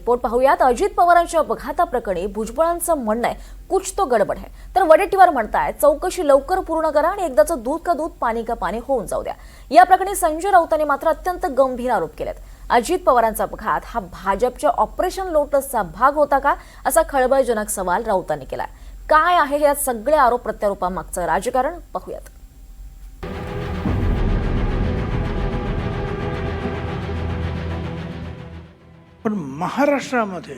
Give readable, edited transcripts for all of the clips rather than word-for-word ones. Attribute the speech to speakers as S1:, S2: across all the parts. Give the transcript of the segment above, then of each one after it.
S1: Report पाहूयात। अजित पवारांच्या अपघाताप्रकरणी भुजबळांचं म्हणणं आहे कुछ तो गडबड है, तर वडेट्टीवार म्हणतायत चौकशी लवकर पूर्ण करा आणि एकदाचं दूध का दूध पाणी का पाणी होऊन जाऊ द्या। या प्रकरणी संजय राऊतांनी मात्र अत्यंत गंभीर आरोप केलेत। अजित पवारांचा अपघात हा भाजपच्या ऑपरेशन लोटसचा भाग होता का, असा खळबळजनक सवाल राऊतांनी केलाय। काय आहे या सगळ्या आरोप प्रत्यारोपांमागचं राजकारण, पाहूयात।
S2: पण महाराष्ट्रामध्ये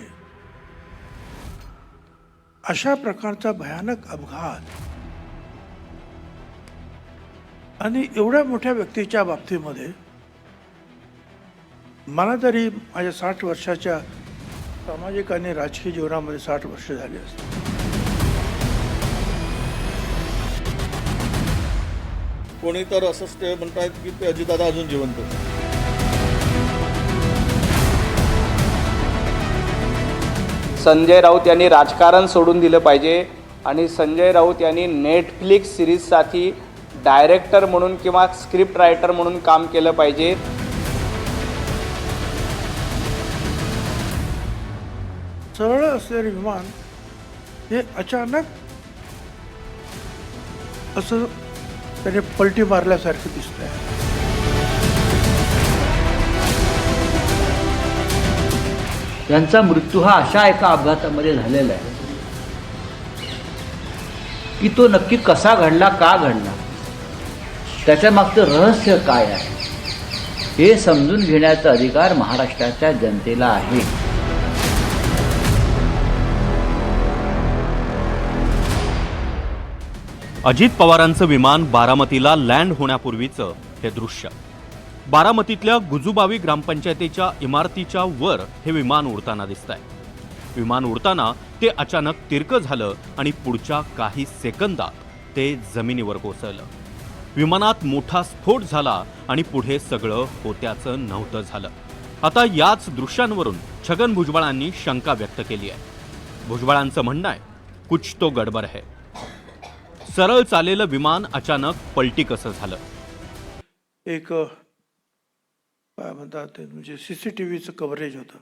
S2: अशा प्रकारचा भयानक अपघात आणि एवढ्या मोठ्या व्यक्तीच्या बाबतीमध्ये मला तरी माझ्या 60 वर्षाच्या सामाजिक आणि राजकीय जीवनामध्ये 60 वर्ष झाली असतील।
S3: कोणी तर असंच ते म्हणतायत की ते अजितदादा अजून जिवंत आहेत।
S4: संजय राऊत यांनी राजकारण सोडून दिलं पाहिजे आणि संजय राऊत यांनी नेटफ्लिक्स सिरीजसाठी डायरेक्टर म्हणून किंवा स्क्रिप्ट रायटर म्हणून काम केलं पाहिजे।
S2: सरळ असलेले विमान हे अचानक असं त्याने पलटी मारल्यासारखं दिसतंय।
S5: त्यांचा मृत्यू हा अशा एका अपघातामध्ये झालेला आहे की तो नक्की कसा घडला, का घडला, त्याच्या मागचं रहस्य काय आहे हे समजून घेण्याचा अधिकार महाराष्ट्राच्या जनतेला आहे।
S6: अजित पवारांचं विमान बारामतीला लँड होण्यापूर्वीचं हे दृश्य। बारामतीतल्या गुजुबावी ग्रामपंचायतीच्या इमारतीच्या वर हे विमान उडताना दिसतंय। विमान उडताना ते अचानक तिरकं झालं आणि पुढच्या काही सेकंदात ते जमिनीवर कोसळलं। विमानात मोठा स्फोट झाला आणि पुढे सगळं होत्याचं नव्हतं झालं। आता याच दृश्यांवरून छगन भुजबळांनी शंका व्यक्त केली आहे। भुजबळांचं म्हणणं आहे कुछ तो गडबड है। सरळ चालेलं विमान अचानक पलटी कसं झालं?
S2: एक काय म्हणतात ते म्हणजे CCTVचं कव्हरेज होतं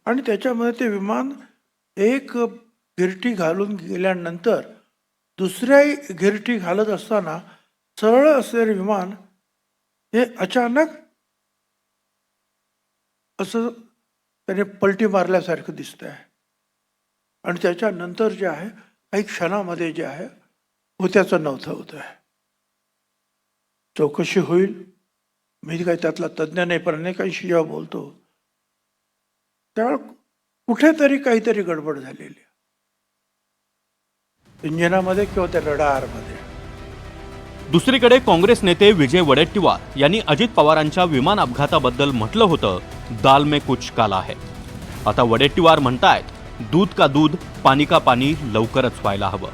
S2: आणि त्याच्यामध्ये ते विमान एक गिरटी घालून गेल्यानंतर दुसऱ्या गिरटी घालत असताना सरळ असलेले विमान हे अचानक असं त्याने पलटी मारल्यासारखं दिसतंय आणि त्याच्यानंतर जे आहे काही क्षणामध्ये जे आहे होत्याचं नव्हतं होत आहे। चौकशी होईल, मी काही त्यातला तज्ज्ञ नाही, पण अनेकांशी जेव्हा बोलतो त्यावेळेला कुठेतरी काहीतरी गडबड झालेली आहे इंजिनामध्ये किंवा त्या रडारमध्ये।
S6: दुसरीकडे काँग्रेस नेते विजय वडेट्टीवार यांनी अजित पवारांच्या विमान अपघाताबद्दल म्हटलं होतं दाल में कुछ काला है। आता वडेट्टीवार म्हणतायत दूध का दूध पाणी का पाणी लवकरच व्हायला हवं।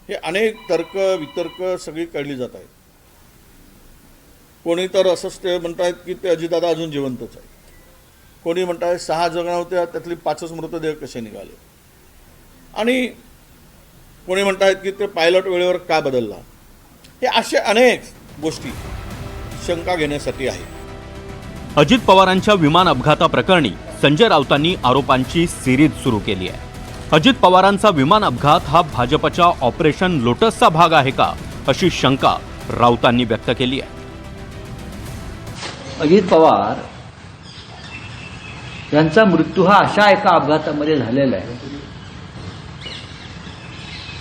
S3: हे अनेक तर्क वितर्क सगळी काढली जात आहेत। कोणी तर असंच ते म्हणतायत की ते अजितदादा अजून जिवंतच आहेत। कोणी म्हणतायत 6 जण होत्या त्यातली 5च मृतदेह कसे निघाले, आणि कोणी म्हणतायत की ते पायलट वेळेवर का बदलला। हे असे अनेक गोष्टी शंका घेण्यासाठी आहेत।
S6: अजित पवारांच्या विमान अपघाताप्रकरणी संजय राऊतांनी आरोपांची सिरीज सुरू केली आहे। अजित पवारांचा विमान अपघात हा भाजपच्या ऑपरेशन लोटसचा भाग आहे का, अशी शंका राऊतांनी व्यक्त केली आहे।
S5: अजित पवार यांचा मृत्यू हा अशा एका अपघातामध्ये झालेला आहे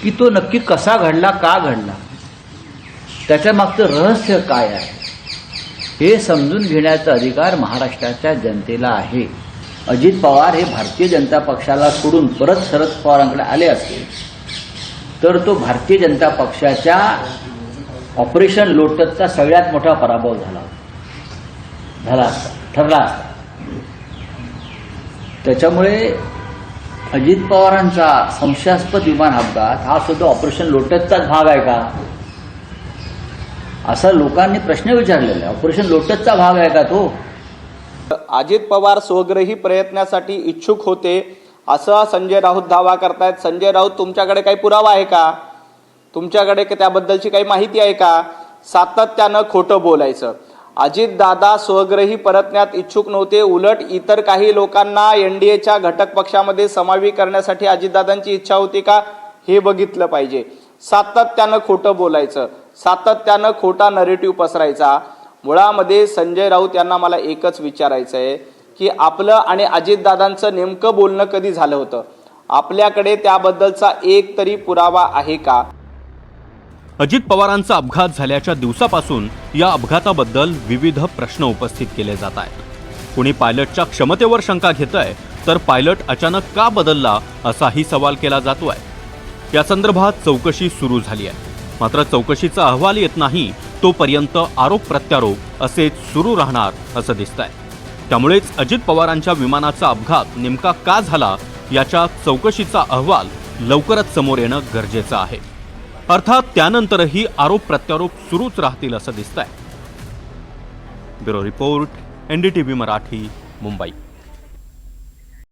S5: की तो नक्की कसा घडला, का घडला, त्याच्या मागचं रहस्य काय आहे हे समजून घेण्याचा अधिकार महाराष्ट्राच्या जनतेला आहे। अजित पवार हे भारतीय जनता पक्षाला सोडून परत शरद पवारांकडे आले असते तर तो भारतीय जनता पक्षाच्या ऑपरेशन लोटसचा सगळ्यात मोठा पराभव ठरला असता। त्याच्यामुळे अजित पवारांचा संशयास्पद विमान अपघात हा सुद्धा ऑपरेशन लोटसचाच भाग आहे का, असा लोकांनी प्रश्न विचारलेला आहे। ऑपरेशन लोटसचा भाग आहे का तो?
S4: अजित पवार स्वग्रही प्रयत्नासाठी इच्छुक होते असा संजय राऊत दावा करतायत। संजय राऊत, तुमच्याकडे काही पुरावा आहे का? तुमच्याकडे त्याबद्दलची काही माहिती आहे का? सातत्यानं खोटं बोलायचं। अजितदादा स्वगृही परतण्यात इच्छुक नव्हते. उलट इतर काही लोकांना एनडीएच्या घटक पक्षामध्ये समावी करण्यासाठी अजितदादांची इच्छा होती का, हे बघितलं पाहिजे. सातत्यानं खोटं बोलायचं, सातत्यानं खोटा नरेटिव्ह पसरायचा. मुळामध्ये संजय राऊत यांना मला एकच विचारायचं आहे की आपलं आणि अजितदादांचं नेमकं बोलणं कधी झालं होतं? आपल्याकडे त्याबद्दलचा एक तरी पुरावा आहे का?
S6: अजित पवारांचा अपघात झाल्याच्या दिवसापासून या अपघाताबद्दल विविध प्रश्न उपस्थित केले जात आहेत. कुणी पायलटच्या क्षमतेवर शंका घेतंय, तर पायलट अचानक का बदलला असाही सवाल केला जातोय. या संदर्भात चौकशी सुरू झाली आहे. मात्र चौकशीचा अहवाल येत नाही तोपर्यंत आरोप प्रत्यारोप असेच सुरू राहणार असं दिसतंय. त्यामुळेच अजित पवारांच्या विमानाचा अपघात नेमका का झाला याच्या चौकशीचा अहवाल लवकरच समोर येणं गरजेचं आहे. अर्थात त्यानंतरही आरोप प्रत्यारोप सुरूच राहतील असं दिसतंय. Bureau report, NDTV Marathi, Mumbai.